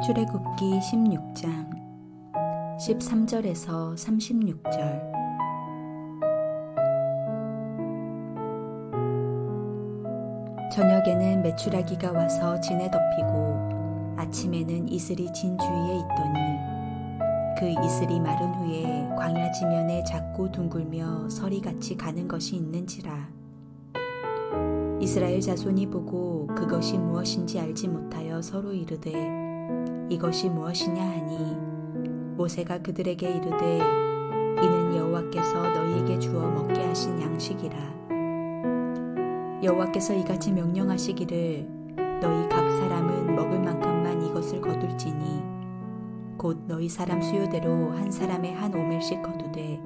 출애굽기 16장 13절에서 36절. 저녁에는 메추라기가 와서 진에 덮이고 아침에는 이슬이 진 주위에 있더니 그 이슬이 마른 후에 광야 지면에 작고 둥글며 서리같이 가는 것이 있는지라. 이스라엘 자손이 보고 그것이 무엇인지 알지 못하여 서로 이르되 이것이 무엇이냐 하니 모세가 그들에게 이르되 이는 여호와께서 너희에게 주어 먹게 하신 양식이라. 여호와께서 이같이 명령하시기를 너희 각 사람은 먹을 만큼만 이것을 거둘지니 곧 너희 사람 수요대로 한 사람에 한 오멜씩 거두되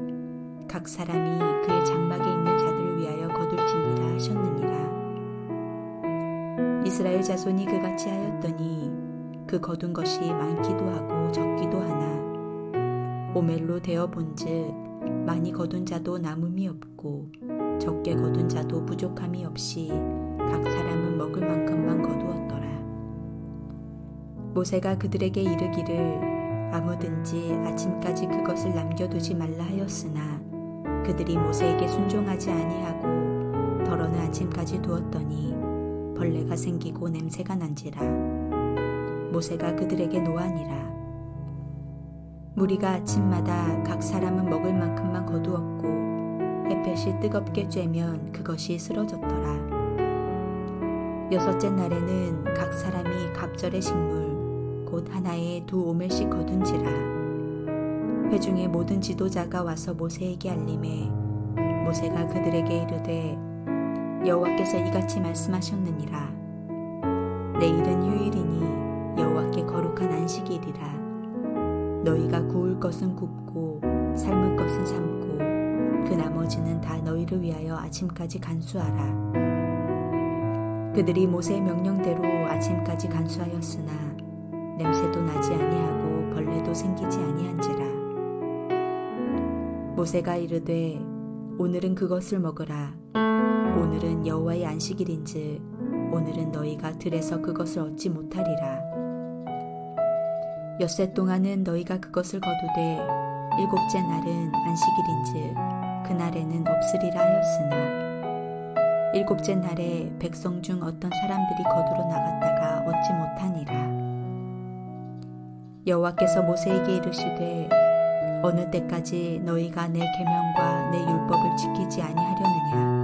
각 사람이 그의 장막에 있는 자들을 위하여 거둘지니라 하셨느니라. 이스라엘 자손이 그같이 하였더니 그 거둔 것이 많기도 하고 적기도 하나 오멜로 되어 본즉 많이 거둔 자도 남음이 없고 적게 거둔 자도 부족함이 없이 각 사람은 먹을 만큼만 거두었더라. 모세가 그들에게 이르기를 아무든지 아침까지 그것을 남겨두지 말라 하였으나 그들이 모세에게 순종하지 아니하고 더러는 아침까지 두었더니 벌레가 생기고 냄새가 난지라. 모세가 그들에게 노하니라. 무리가 아침마다 각 사람은 먹을 만큼만 거두었고 햇볕이 뜨겁게 쬐면 그것이 쓰러졌더라. 여섯째 날에는 각 사람이 갑절의 식물 곧 하나에 2오멜씩 거둔지라. 회중의 모든 지도자가 와서 모세에게 알림해 모세가 그들에게 이르되 여호와께서 이같이 말씀하셨느니라. 내일은 휴일이니 여호와께 거룩한 안식일이라. 너희가 구울 것은 굽고 삶을 것은 삶고 그 나머지는 다 너희를 위하여 아침까지 간수하라. 그들이 모세의 명령대로 아침까지 간수하였으나 냄새도 나지 아니하고 벌레도 생기지 아니한지라. 모세가 이르되 오늘은 그것을 먹으라. 오늘은 여호와의 안식일인즉 오늘은 너희가 들에서 그것을 얻지 못하리라. 엿새 동안은 너희가 그것을 거두되 일곱째 날은 안식일인즉 그날에는 없으리라 하였으나 일곱째 날에 백성 중 어떤 사람들이 거두러 나갔다가 얻지 못하니라. 여호와께서 모세에게 이르시되 어느 때까지 너희가 내 계명과 내 율법을 지키지 아니하려느냐.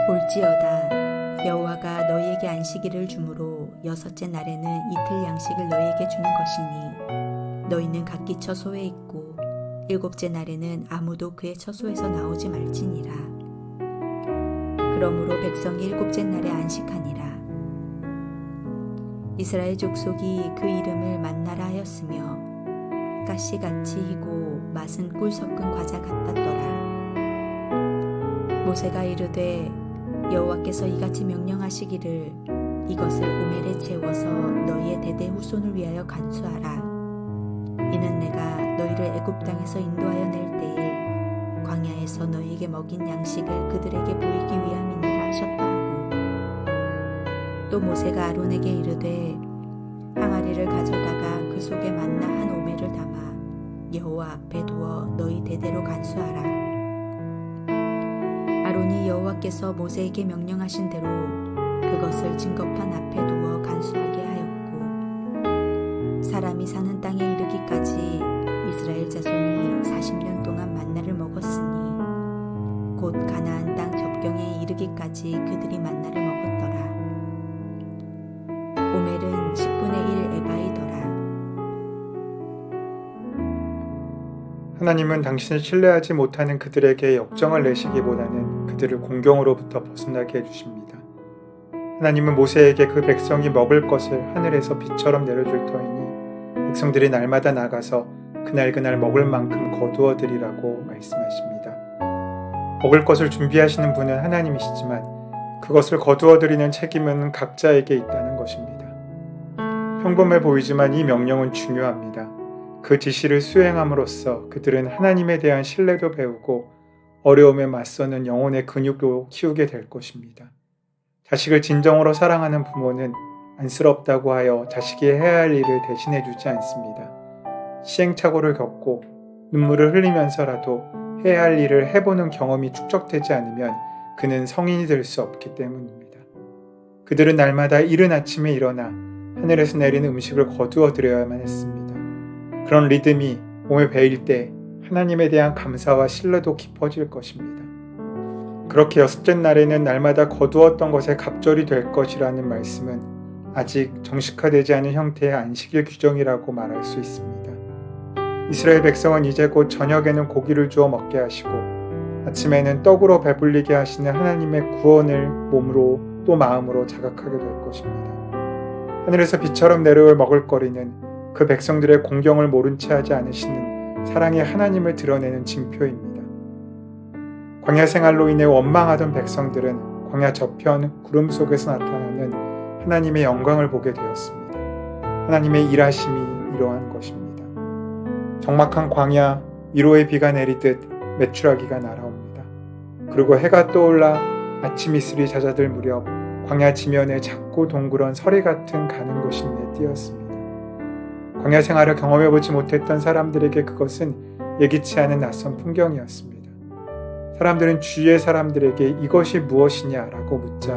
볼지어다 여호와가 너희에게 안식일을 주므로 여섯째 날에는 이틀 양식을 너희에게 주는 것이니 너희는 각기 처소에 있고 일곱째 날에는 아무도 그의 처소에서 나오지 말지니라. 그러므로 백성이 일곱째 날에 안식하니라. 이스라엘 족속이 그 이름을 만나라 하였으며 가시같이 희고 맛은 꿀 섞은 과자 같았더라. 모세가 이르되 여호와께서 이같이 명령하시기를 이것을 오멜에 채워서 너희의 대대 후손을 위하여 간수하라. 이는 내가 너희를 애굽 땅에서 인도하여 낼 때에 광야에서 너희에게 먹인 양식을 그들에게 보이기 위함이니라 하셨다 하고 또 모세가 아론에게 이르되 항아리를 가져다가 그 속에 만나 한 오멜을 담아 여호와 앞에 두어 너희 대대로 간수하라. 아론이 여호와께서 모세에게 명령하신 대로 그것을 증거판 앞에 두어 간수하게 하였고 사람이 사는 땅에 이르기까지 이스라엘 자손이 40년 동안 만나를 먹었으니 곧 가나안 땅 접경에 이르기까지 그들이 만나를 먹었더라. 오멜은 10분의 1 에바이더라. 하나님은 당신을 신뢰하지 못하는 그들에게 역정을 내시기보다는 그들을 공경으로부터 벗어나게 해주십니다. 하나님은 모세에게 그 백성이 먹을 것을 하늘에서 비처럼 내려줄 터이니 백성들이 날마다 나가서 그날 먹을 만큼 거두어 드리라고 말씀하십니다. 먹을 것을 준비하시는 분은 하나님이시지만 그것을 거두어 드리는 책임은 각자에게 있다는 것입니다. 평범해 보이지만 이 명령은 중요합니다. 그 지시를 수행함으로써 그들은 하나님에 대한 신뢰도 배우고 어려움에 맞서는 영혼의 근육도 키우게 될 것입니다. 자식을 진정으로 사랑하는 부모는 안쓰럽다고 하여 자식이 해야 할 일을 대신해 주지 않습니다. 시행착오를 겪고 눈물을 흘리면서라도 해야 할 일을 해보는 경험이 축적되지 않으면 그는 성인이 될 수 없기 때문입니다. 그들은 날마다 이른 아침에 일어나 하늘에서 내리는 음식을 거두어 드려야만 했습니다. 그런 리듬이 몸에 배일 때 하나님에 대한 감사와 신뢰도 깊어질 것입니다. 그렇게 여섯째 날에는 날마다 거두었던 것에 갑절이 될 것이라는 말씀은 아직 정식화되지 않은 형태의 안식일 규정이라고 말할 수 있습니다. 이스라엘 백성은 이제 곧 저녁에는 고기를 주어 먹게 하시고 아침에는 떡으로 배불리게 하시는 하나님의 구원을 몸으로 또 마음으로 자각하게 될 것입니다. 하늘에서 비처럼 내려올 먹을거리는 그 백성들의 공경을 모른 채 하지 않으시는 사랑의 하나님을 드러내는 징표입니다. 광야 생활로 인해 원망하던 백성들은 광야 저편 구름 속에서 나타나는 하나님의 영광을 보게 되었습니다. 하나님의 일하심이 이러한 것입니다. 적막한 광야, 위로의 비가 내리듯 메추라기가 날아옵니다. 그리고 해가 떠올라 아침 이슬이 잦아들 무렵 광야 지면에 작고 동그란 서리 같은 가는 것이 눈에 띄었습니다. 광야 생활을 경험해보지 못했던 사람들에게 그것은 예기치 않은 낯선 풍경이었습니다. 사람들은 주위의 사람들에게 이것이 무엇이냐라고 묻자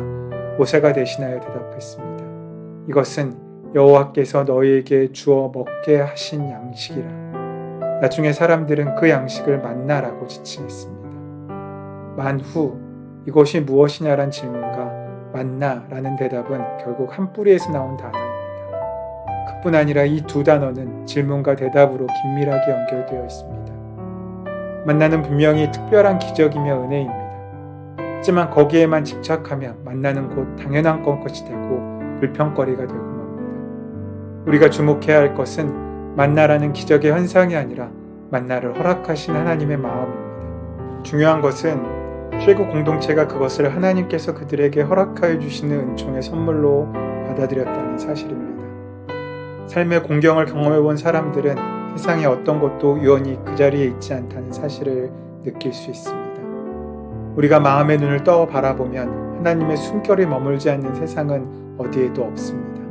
모세가 대신하여 대답했습니다. 이것은 여호와께서 너희에게 주어 먹게 하신 양식이라. 나중에 사람들은 그 양식을 만나라고 지칭했습니다. 만후 이것이 무엇이냐란 질문과 만나라는 대답은 결국 한 뿌리에서 나온 단어입니다. 그뿐 아니라 이 두 단어는 질문과 대답으로 긴밀하게 연결되어 있습니다. 만나는 분명히 특별한 기적이며 은혜입니다. 하지만 거기에만 집착하면 만나는 곧 당연한 것이 되고 불평거리가 되고 맙니다. 우리가 주목해야 할 것은 만나라는 기적의 현상이 아니라 만나를 허락하신 하나님의 마음입니다. 중요한 것은 최고 공동체가 그것을 하나님께서 그들에게 허락하여 주시는 은총의 선물로 받아들였다는 사실입니다. 삶의 공경을 경험해본 사람들은 세상의 어떤 것도 유언이 그 자리에 있지 않다는 사실을 느낄 수 있습니다. 우리가 마음의 눈을 떠 바라보면 하나님의 숨결이 머물지 않는 세상은 어디에도 없습니다.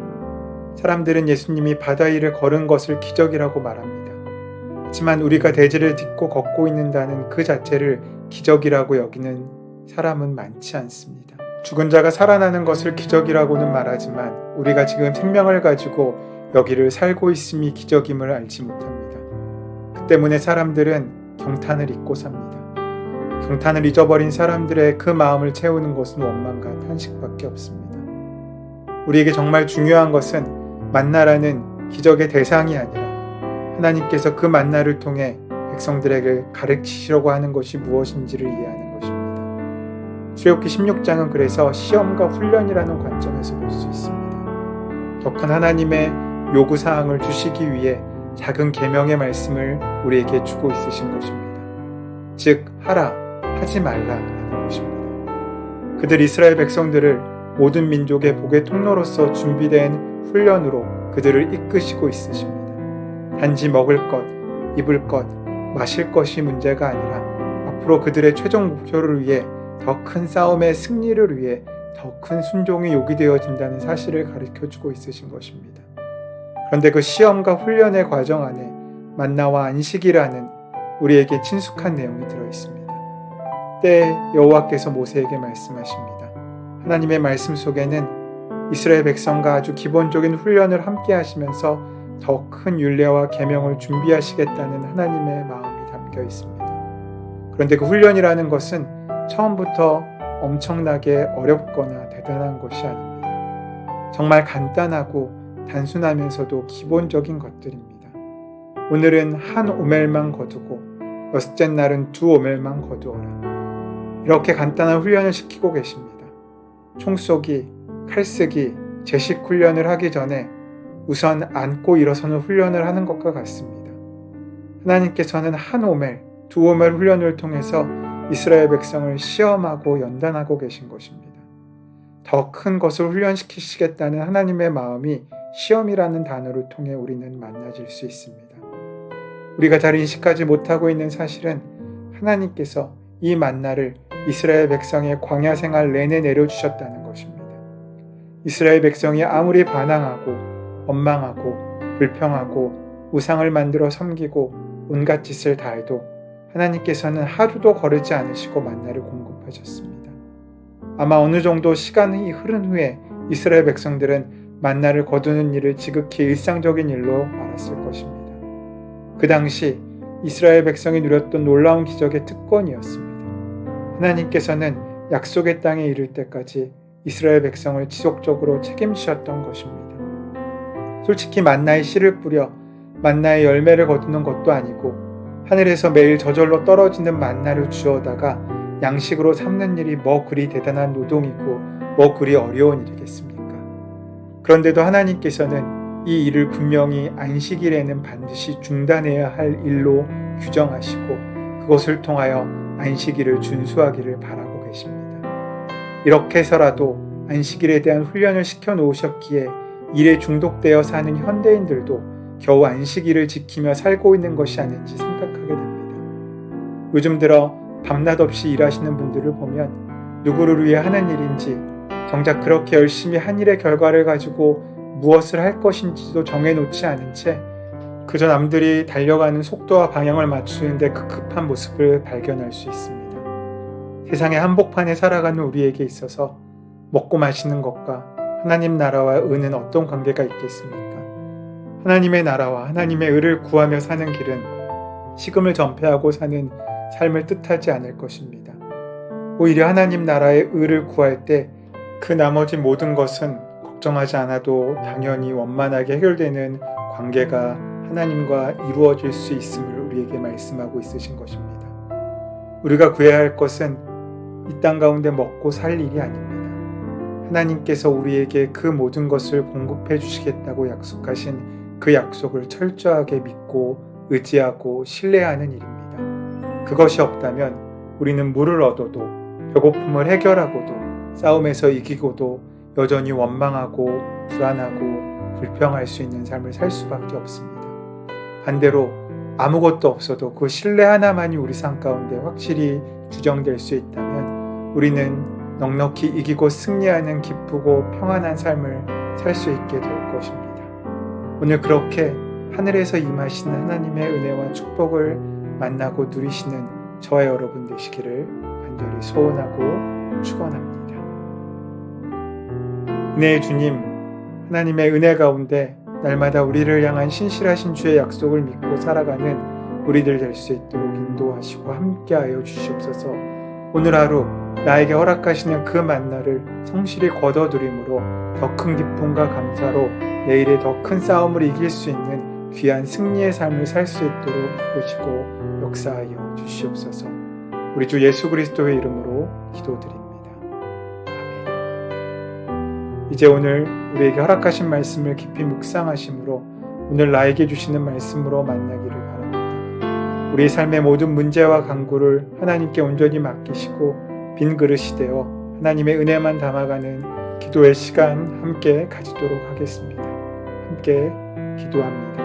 사람들은 예수님이 바다 위를 걸은 것을 기적이라고 말합니다. 하지만 우리가 대지를 딛고 걷고 있는다는 그 자체를 기적이라고 여기는 사람은 많지 않습니다. 죽은 자가 살아나는 것을 기적이라고는 말하지만 우리가 지금 생명을 가지고 여기를 살고 있음이 기적임을 알지 못합니다. 그 때문에 사람들은 경탄을 잊고 삽니다. 경탄을 잊어버린 사람들의 그 마음을 채우는 것은 원망과 탄식밖에 없습니다. 우리에게 정말 중요한 것은 만나라는 기적의 대상이 아니라 하나님께서 그 만나를 통해 백성들에게 가르치시려고 하는 것이 무엇인지를 이해하는 것입니다. 출애굽기 16장은 그래서 시험과 훈련이라는 관점에서 볼 수 있습니다. 더 큰 하나님의 요구사항을 주시기 위해 작은 계명의 말씀을 우리에게 주고 있으신 것입니다. 즉 하라, 하지 말라라는 것입니다. 그들 이스라엘 백성들을 모든 민족의 복의 통로로서 준비된 훈련으로 그들을 이끄시고 있으십니다. 단지 먹을 것, 입을 것, 마실 것이 문제가 아니라 앞으로 그들의 최종 목표를 위해 더 큰 싸움의 승리를 위해 더 큰 순종이 요구되어진다는 사실을 가르쳐주고 있으신 것입니다. 그런데 그 시험과 훈련의 과정 안에 만나와 안식이라는 우리에게 친숙한 내용이 들어있습니다. 때에 여호와께서 모세에게 말씀하십니다. 하나님의 말씀 속에는 이스라엘 백성과 아주 기본적인 훈련을 함께 하시면서 더 큰 율례와 계명을 준비하시겠다는 하나님의 마음이 담겨 있습니다. 그런데 그 훈련이라는 것은 처음부터 엄청나게 어렵거나 대단한 것이 아닙니다. 정말 간단하고 단순하면서도 기본적인 것들입니다. 오늘은 한 오멜만 거두고 여섯째 날은 두 오멜만 거두어라. 이렇게 간단한 훈련을 시키고 계십니다. 총 쏘기, 칼 쓰기, 제식 훈련을 하기 전에 우선 앉고 일어서는 훈련을 하는 것과 같습니다. 하나님께서는 한 오멜, 두 오멜 훈련을 통해서 이스라엘 백성을 시험하고 연단하고 계신 것입니다. 더 큰 것을 훈련시키시겠다는 하나님의 마음이 시험이라는 단어를 통해 우리는 만나질 수 있습니다. 우리가 잘 인식하지 못하고 있는 사실은 하나님께서 이 만나를 이스라엘 백성의 광야 생활 내내 내려주셨다는 것입니다. 이스라엘 백성이 아무리 반항하고 원망하고 불평하고 우상을 만들어 섬기고 온갖 짓을 다해도 하나님께서는 하루도 거르지 않으시고 만나를 공급하셨습니다. 아마 어느 정도 시간이 흐른 후에 이스라엘 백성들은 만나를 거두는 일을 지극히 일상적인 일로 알았을 것입니다. 그 당시 이스라엘 백성이 누렸던 놀라운 기적의 특권이었습니다. 하나님께서는 약속의 땅에 이를 때까지 이스라엘 백성을 지속적으로 책임지셨던 것입니다. 솔직히 만나에 씨를 뿌려 만나의 열매를 거두는 것도 아니고 하늘에서 매일 저절로 떨어지는 만나를 주어다가 양식으로 삼는 일이 뭐 그리 대단한 노동이고 뭐 그리 어려운 일이겠습니까? 그런데도 하나님께서는 이 일을 분명히 안식일에는 반드시 중단해야 할 일로 규정하시고 그것을 통하여 안식일을 준수하기를 바라고 계십니다. 이렇게 해서라도 안식일에 대한 훈련을 시켜 놓으셨기에 일에 중독되어 사는 현대인들도 겨우 안식일을 지키며 살고 있는 것이 아닌지 생각하게 됩니다. 요즘 들어 밤낮 없이 일하시는 분들을 보면 누구를 위해 하는 일인지 정작 그렇게 열심히 한 일의 결과를 가지고 무엇을 할 것인지도 정해놓지 않은 채 그저 남들이 달려가는 속도와 방향을 맞추는데 급급한 모습을 발견할 수 있습니다. 세상의 한복판에 살아가는 우리에게 있어서 먹고 마시는 것과 하나님 나라와 의는 어떤 관계가 있겠습니까? 하나님의 나라와 하나님의 의를 구하며 사는 길은 식음을 전폐하고 사는 삶을 뜻하지 않을 것입니다. 오히려 하나님 나라의 의를 구할 때 그 나머지 모든 것은 걱정하지 않아도 당연히 원만하게 해결되는 관계가 하나님과 이루어질 수 있음을 우리에게 말씀하고 있으신 것입니다. 우리가 구해야 할 것은 이 땅 가운데 먹고 살 일이 아닙니다. 하나님께서 우리에게 그 모든 것을 공급해 주시겠다고 약속하신 그 약속을 철저하게 믿고 의지하고 신뢰하는 일입니다. 그것이 없다면 우리는 물을 얻어도 배고픔을 해결하고도 싸움에서 이기고도 여전히 원망하고 불안하고 불평할 수 있는 삶을 살 수밖에 없습니다. 반대로 아무것도 없어도 그 신뢰 하나만이 우리 삶 가운데 확실히 주정될 수 있다면 우리는 넉넉히 이기고 승리하는 기쁘고 평안한 삶을 살 수 있게 될 것입니다. 오늘 그렇게 하늘에서 임하시는 하나님의 은혜와 축복을 만나고 누리시는 저와 여러분 되시기를 간절히 소원하고 축원합니다. 은혜의 주님, 하나님의 은혜 가운데 날마다 우리를 향한 신실하신 주의 약속을 믿고 살아가는 우리들 될 수 있도록 인도하시고 함께하여 주시옵소서. 오늘 하루 나에게 허락하시는 그 만나를 성실히 거둬들임으로 더 큰 기쁨과 감사로 내일의 더 큰 싸움을 이길 수 있는 귀한 승리의 삶을 살 수 있도록 이끄시고 역사하여 주시옵소서. 우리 주 예수 그리스도의 이름으로 기도드립니다. 이제 오늘 우리에게 허락하신 말씀을 깊이 묵상하심으로 오늘 나에게 주시는 말씀으로 만나기를 바랍니다. 우리의 삶의 모든 문제와 간구를 하나님께 온전히 맡기시고 빈 그릇이 되어 하나님의 은혜만 담아가는 기도의 시간 함께 가지도록 하겠습니다. 함께 기도합니다.